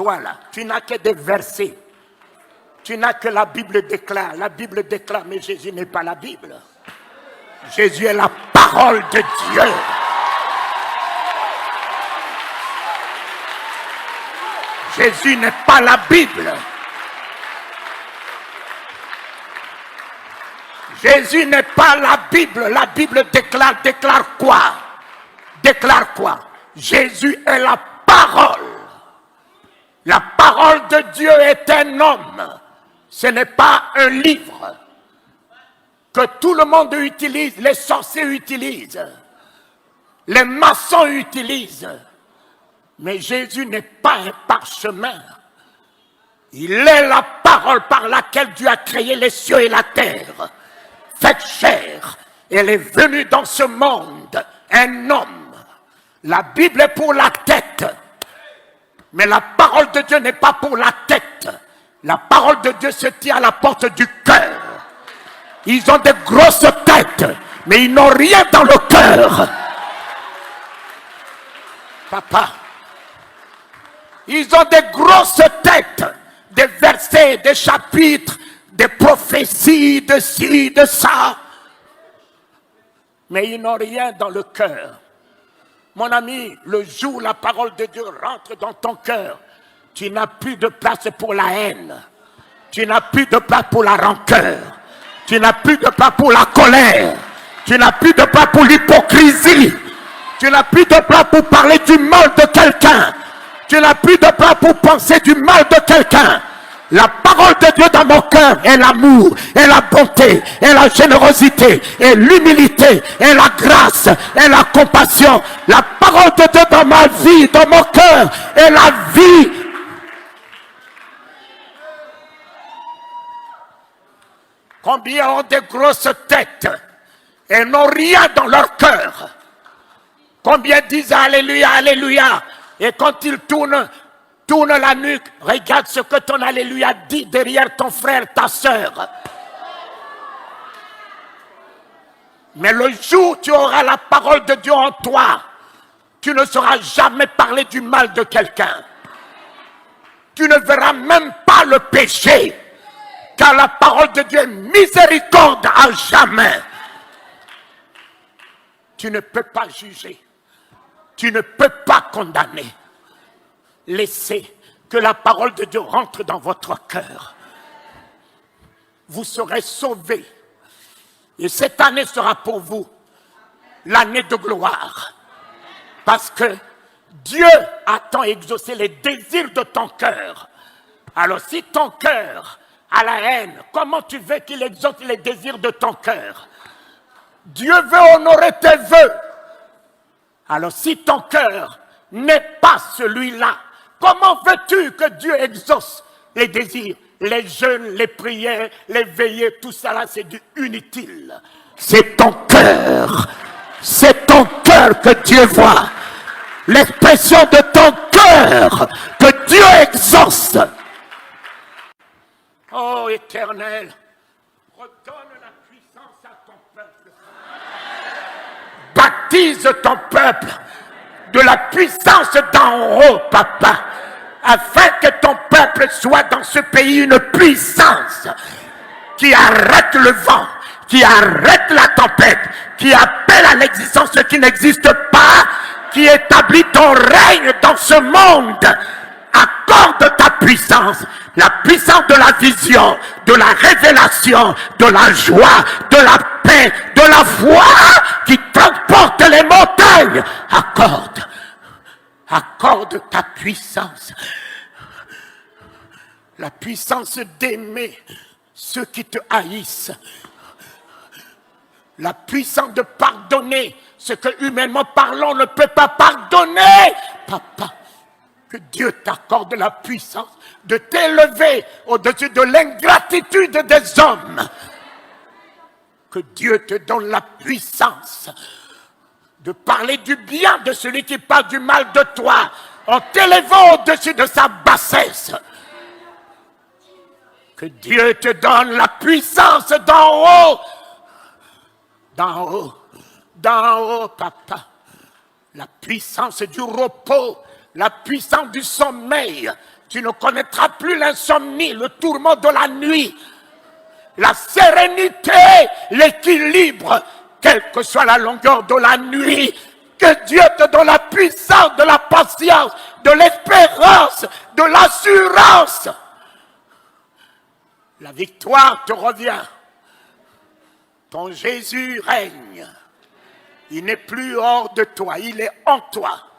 Toi là, tu n'as que des versets. Tu n'as que la Bible déclare. La Bible déclare, mais Jésus n'est pas la Bible. Jésus est la parole de Dieu. Jésus n'est pas la Bible. Jésus n'est pas la Bible. La Bible déclare quoi? Déclare quoi? Jésus est la parole. La parole de Dieu est un homme. Ce n'est pas un livre que tout le monde utilise, les sorciers utilisent, les maçons utilisent. Mais Jésus n'est pas un parchemin. Il est la parole par laquelle Dieu a créé les cieux et la terre. Faite chair, elle est venue dans ce monde, un homme. La Bible est pour la tête, mais la parole de Dieu n'est pas pour la tête. La parole de Dieu se tient à la porte du cœur. Ils ont des grosses têtes, mais ils n'ont rien dans le cœur. Papa, ils ont des grosses têtes, des versets, des chapitres, des prophéties, de ci, de ça. Mais ils n'ont rien dans le cœur. Mon ami, le jour où la parole de Dieu rentre dans ton cœur, tu n'as plus de place pour la haine. Tu n'as plus de place pour la rancœur. Tu n'as plus de place pour la colère. Tu n'as plus de place pour l'hypocrisie. Tu n'as plus de place pour parler du mal de quelqu'un. Tu n'as plus de place pour penser du mal de quelqu'un. La parole de Dieu dans mon cœur est l'amour, est la bonté, est la générosité, est l'humilité, est la grâce, est la compassion. La parole de Dieu dans ma vie, dans mon cœur, est la vie. Combien ont des grosses têtes et n'ont rien dans leur cœur? Combien disent Alléluia, Alléluia, et quand ils tournent la nuque, regarde ce que ton Alléluia dit derrière ton frère, ta soeur. Mais le jour où tu auras la parole de Dieu en toi, tu ne sauras jamais parler du mal de quelqu'un. Tu ne verras même pas le péché, car la parole de Dieu est miséricorde à jamais. Tu ne peux pas juger. Tu ne peux pas condamner. Laissez que la parole de Dieu rentre dans votre cœur. Vous serez sauvés. Et cette année sera pour vous l'année de gloire. Parce que Dieu a tant exaucé les désirs de ton cœur. Alors si ton cœur a la haine, comment tu veux qu'il exauce les désirs de ton cœur? Dieu veut honorer tes vœux. Alors si ton cœur n'est pas celui-là, comment veux-tu que Dieu exauce les désirs? Les jeûnes, les prières, les veillées, tout ça là, c'est du inutile. C'est ton cœur. C'est ton cœur que Dieu voit. L'expression de ton cœur que Dieu exauce. Oh Éternel, redonne la puissance à ton peuple. Baptise ton peuple de la puissance d'en haut, papa, afin que ton peuple soit dans ce pays une puissance qui arrête le vent, qui arrête la tempête, qui appelle à l'existence ce qui n'existe pas, qui établit ton règne dans ce monde. Accorde ta puissance, la puissance de la vision, de la révélation, de la joie, de la paix, de la foi qui transporte les montagnes. Accorde ta puissance. La puissance d'aimer ceux qui te haïssent. La puissance de pardonner ce que humainement parlant on ne peut pas pardonner. Papa, que Dieu t'accorde la puissance de t'élever au-dessus de l'ingratitude des hommes. Que Dieu te donne la puissance de parler du bien de celui qui parle du mal de toi, en t'élevant au-dessus de sa bassesse. Que Dieu te donne la puissance d'en haut. D'en haut. D'en haut, papa. La puissance du repos. La puissance du sommeil. Tu ne connaîtras plus l'insomnie, le tourment de la nuit, la sérénité, l'équilibre, quelle que soit la longueur de la nuit. Que Dieu te donne la puissance de la patience, de l'espérance, de l'assurance. La victoire te revient. Ton Jésus règne. Il n'est plus hors de toi, il est en toi.